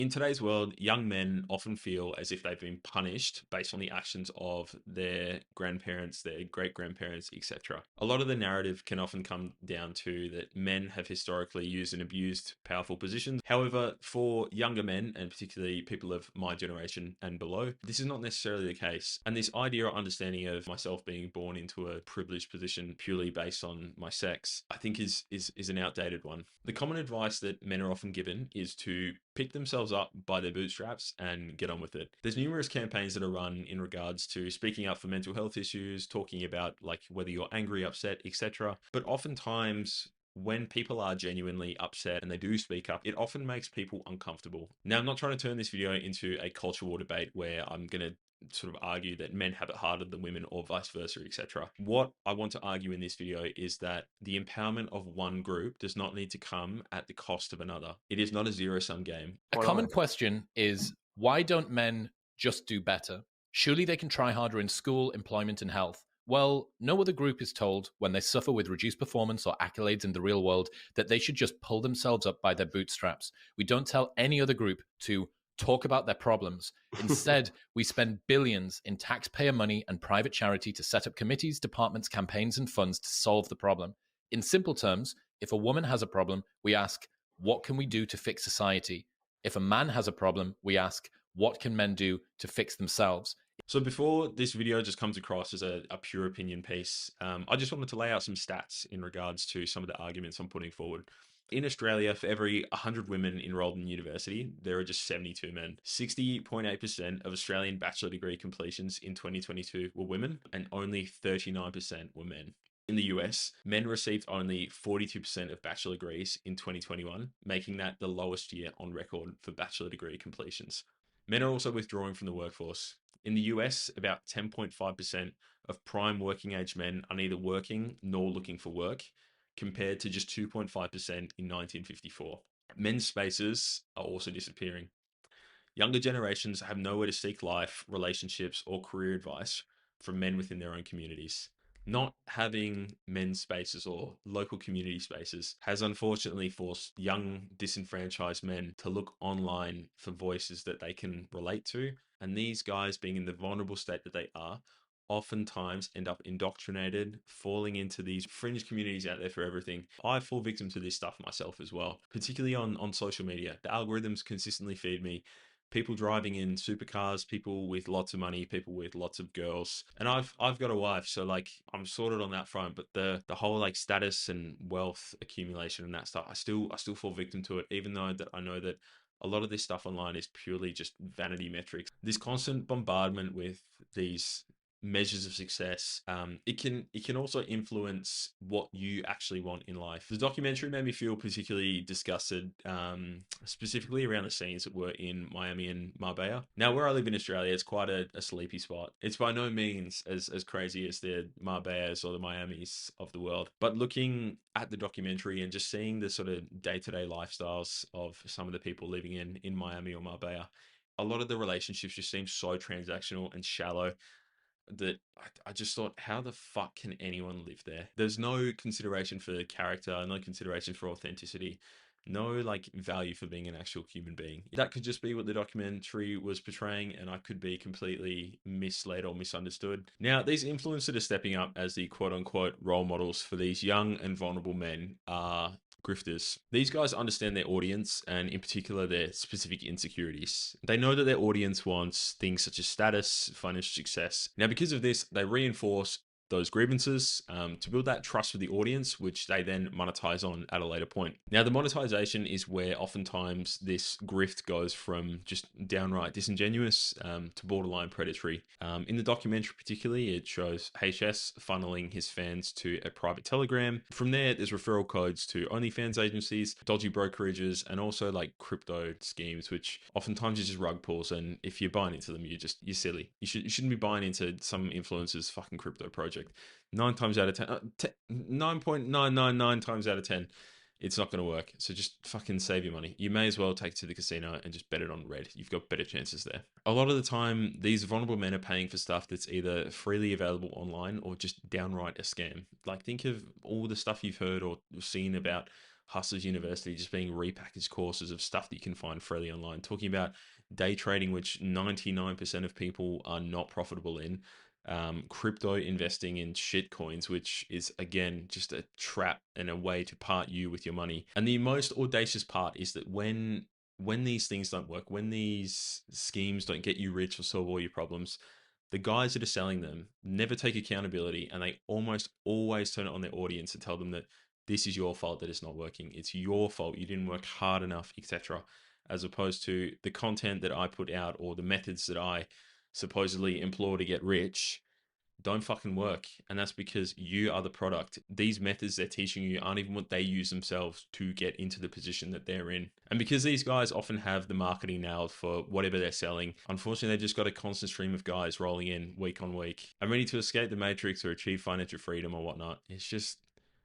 In today's world, young men often feel as if they've been punished based on the actions of their grandparents, their great grandparents, etc. A lot of the narrative can often come down to that men have historically used and abused powerful positions. However, for younger men, and particularly people of my generation and below, this is not necessarily the case. And this idea or understanding of myself being born into a privileged position purely based on my sex, I think is an outdated one. The common advice that men are often given is to pick themselves up by their bootstraps and get on with it. There's numerous campaigns that are run in regards to speaking up for mental health issues, talking about like whether you're angry, upset, etc. But oftentimes when people are genuinely upset and they do speak up, it often makes people uncomfortable. Now, I'm not trying to turn this video into a culture war debate where I'm going to sort of argue that men have it harder than women or vice versa, etc. What I want to argue in this video is that the empowerment of one group does not need to come at the cost of another. It is not a zero-sum game. A common question is, why don't men just do better? Surely they can try harder in school, employment, and health. Well, no other group is told when they suffer with reduced performance or accolades in the real world that they should just pull themselves up by their bootstraps. We don't tell any other group to talk about their problems. Instead, we spend billions in taxpayer money and private charity to set up committees, departments, campaigns, and funds to solve the problem. In simple terms, if a woman has a problem, we ask, what can we do to fix society? If a man has a problem, we ask, what can men do to fix themselves? So before this video just comes across as a pure opinion piece, I just wanted to lay out some stats in regards to some of the arguments I'm putting forward. In Australia, for every 100 women enrolled in university, there are just 72 men. 60.8% of Australian bachelor degree completions in 2022 were women, and only 39% were men. In the US, men received only 42% of bachelor degrees in 2021, making that the lowest year on record for bachelor degree completions. Men are also withdrawing from the workforce. In the US, about 10.5% of prime working age men are neither working nor looking for work, compared to just 2.5% in 1954. Men's spaces are also disappearing. Younger generations have nowhere to seek life, relationships, or career advice from men within their own communities. Not having men's spaces or local community spaces has unfortunately forced young, disenfranchised men to look online for voices that they can relate to. And these guys, being in the vulnerable state that they are, oftentimes end up indoctrinated, falling into these fringe communities out there for everything. I fall victim to this stuff myself as well, particularly on social media. The algorithms consistently feed me people driving in supercars, people with lots of money, people with lots of girls. And I've got a wife, so like I'm sorted on that front. But the whole like status and wealth accumulation and that stuff, I still fall victim to it, even though that I know that a lot of this stuff online is purely just vanity metrics. This constant bombardment with these measures of success, it can also influence what you actually want in life. The documentary made me feel particularly disgusted, specifically around the scenes that were in Miami and Marbella. Now, where I live in Australia, it's quite a sleepy spot. It's by no means as crazy as the Marbellas or the Miamis of the world, but looking at the documentary and just seeing the sort of day-to-day lifestyles of some of the people living in Miami or Marbella, a lot of the relationships just seem so transactional and shallow that I just thought, how the fuck can anyone live there? There's no consideration for character, no consideration for authenticity, no like value for being an actual human being. That could just be what the documentary was portraying, and I could be completely misled or misunderstood. Now, these influencers that are stepping up as the quote unquote role models for these young and vulnerable men are grifters. These guys understand their audience and in particular their specific insecurities. They know that their audience wants things such as status, financial success. Now, because of this, they reinforce those grievances to build that trust with the audience, which they then monetize on at a later point. Now, the monetization is where oftentimes this grift goes from just downright disingenuous to borderline predatory. In the documentary particularly, it shows HS funneling his fans to a private telegram. From there, there's referral codes to OnlyFans agencies, dodgy brokerages, and also like crypto schemes, which oftentimes is just rug pulls. And if you're buying into them, you're silly. You shouldn't be buying into some influencer's fucking crypto project. 9 times out of 10, 9.999 times out of 10, it's not going to work. So just fucking save your money. You may as well take it to the casino and just bet it on red. You've got better chances there. A lot of the time, these vulnerable men are paying for stuff that's either freely available online or just downright a scam. Like, think of all the stuff you've heard or seen about Hustlers University just being repackaged courses of stuff that you can find freely online, talking about day trading, which 99% of people are not profitable in, crypto investing in shit coins, which is again just a trap and a way to part you with your money. And the most audacious part is that when these things don't work, when these schemes don't get you rich or solve all your problems, the guys that are selling them never take accountability, and they almost always turn it on their audience and tell them that this is your fault that it's not working. It's your fault. You didn't work hard enough, etc. As opposed to the content that I put out or the methods that I supposedly implore to get rich don't fucking work. And that's because you are the product. These methods they're teaching you aren't even what they use themselves to get into the position that they're in. And because these guys often have the marketing nailed for whatever they're selling, unfortunately, they've just got a constant stream of guys rolling in week on week and ready to escape the matrix or achieve financial freedom or whatnot.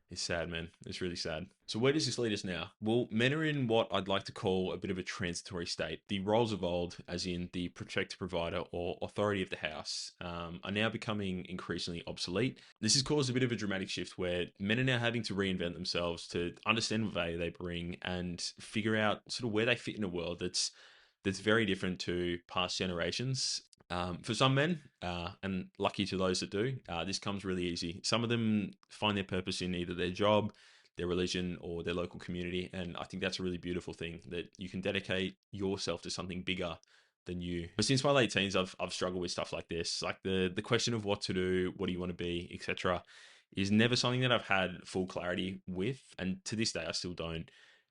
It's sad, man. It's really sad. So where does this lead us now? Well, men are in what I'd like to call a bit of a transitory state. The roles of old, as in the protector, provider, or authority of the house, are now becoming increasingly obsolete. This has caused a bit of a dramatic shift where men are now having to reinvent themselves to understand what value they bring and figure out sort of where they fit in a world that's very different to past generations. For some men, and lucky to those that do, this comes really easy. Some of them find their purpose in either their job, their religion, or their local community. And I think that's a really beautiful thing that you can dedicate yourself to something bigger than you. But since my late teens, I've struggled with stuff like this, like the question of what to do, what do you want to be, etc., is never something that I've had full clarity with, and to this day, I still don't.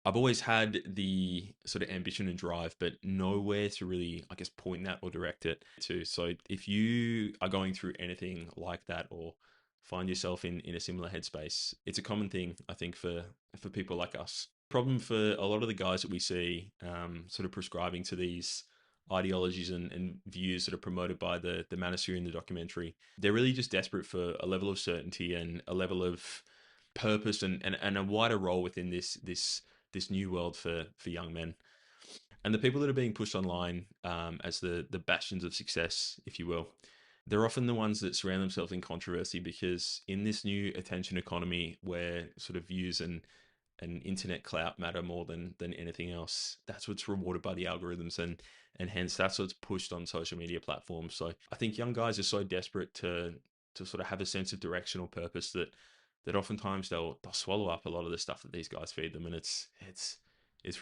I've always had the sort of ambition and drive, but nowhere to really, I guess, point that or direct it to. So if you are going through anything like that or find yourself in a similar headspace, it's a common thing, I think, for people like us. Problem for a lot of the guys that we see sort of prescribing to these ideologies and views that are promoted by the Manosphere in the documentary, they're really just desperate for a level of certainty and a level of purpose and a wider role within this new world for young men. And the people that are being pushed online as the bastions of success, if you will, they're often the ones that surround themselves in controversy because in this new attention economy where sort of views and internet clout matter more than anything else, that's what's rewarded by the algorithms and hence that's what's pushed on social media platforms. So I think young guys are so desperate to sort of have a sense of direction or purpose that oftentimes they'll swallow up a lot of the stuff that these guys feed them, and it's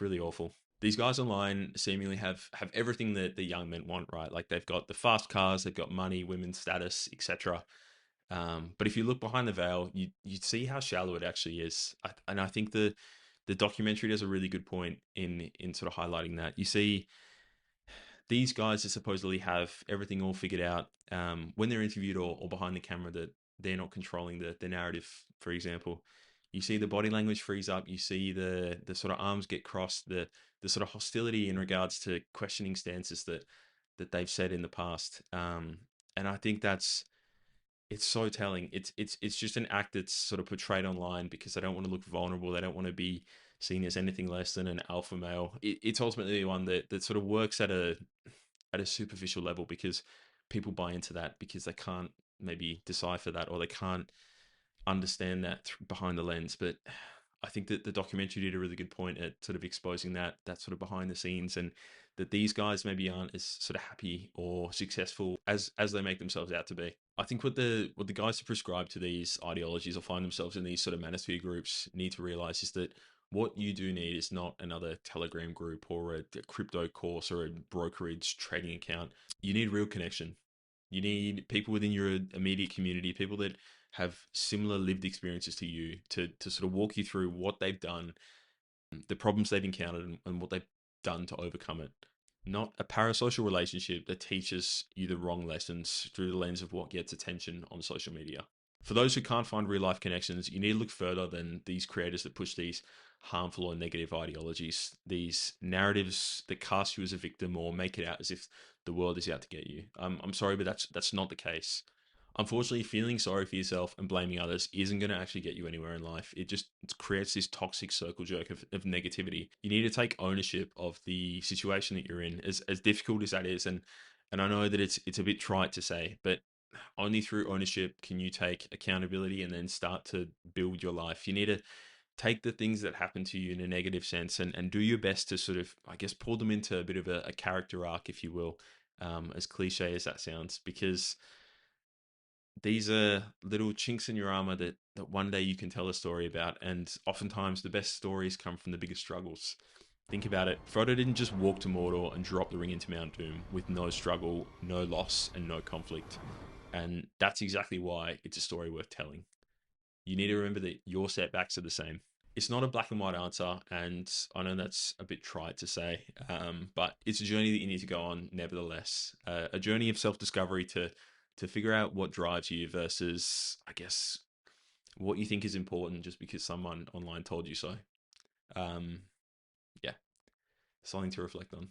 really awful. These guys online seemingly have everything that the young men want, right? Like they've got the fast cars, they've got money, women's status, etc. But if you look behind the veil, you see how shallow it actually is, and I think the documentary does a really good point in sort of highlighting that. You see these guys that supposedly have everything all figured out when they're interviewed or behind the camera that they're not controlling the narrative. For example, you see the body language freeze up, you see the sort of arms get crossed, the sort of hostility in regards to questioning stances that they've said in the past, and I think it's so telling. It's just an act that's sort of portrayed online because they don't want to look vulnerable. They don't want to be seen as anything less than an alpha male. It's ultimately one that sort of works at a superficial level because people buy into that because they can't maybe decipher that or they can't understand that behind the lens. But I think that the documentary did a really good point at sort of exposing that sort of behind the scenes and that these guys maybe aren't as sort of happy or successful as they make themselves out to be. I think what the guys who prescribe to these ideologies or find themselves in these sort of manosphere groups need to realize is that what you do need is not another Telegram group or a crypto course or a brokerage trading account. You need real connection. You need people within your immediate community, people that have similar lived experiences to you to sort of walk you through what they've done, the problems they've encountered, and what they've done to overcome it. Not a parasocial relationship that teaches you the wrong lessons through the lens of what gets attention on social media. For those who can't find real life connections, you need to look further than these creators that push these harmful or negative ideologies, these narratives that cast you as a victim or make it out as if the world is out to get you. I'm sorry, but that's not the case. Unfortunately, feeling sorry for yourself and blaming others isn't going to actually get you anywhere in life. It just creates this toxic circle jerk of negativity. You need to take ownership of the situation that you're in, as difficult as that is. And I know that it's a bit trite to say, but only through ownership can you take accountability and then start to build your life. You need to take the things that happen to you in a negative sense and do your best to sort of, I guess, pull them into a bit of a character arc, if you will, as cliche as that sounds, because these are little chinks in your armor that one day you can tell a story about. And oftentimes the best stories come from the biggest struggles. Think about it. Frodo didn't just walk to Mordor and drop the ring into Mount Doom with no struggle, no loss, and no conflict. And that's exactly why it's a story worth telling. You need to remember that your setbacks are the same. It's not a black and white answer, and I know that's a bit trite to say, but it's a journey that you need to go on, nevertheless. A journey of self-discovery to figure out what drives you versus, I guess, what you think is important just because someone online told you so. Um, yeah, something to reflect on.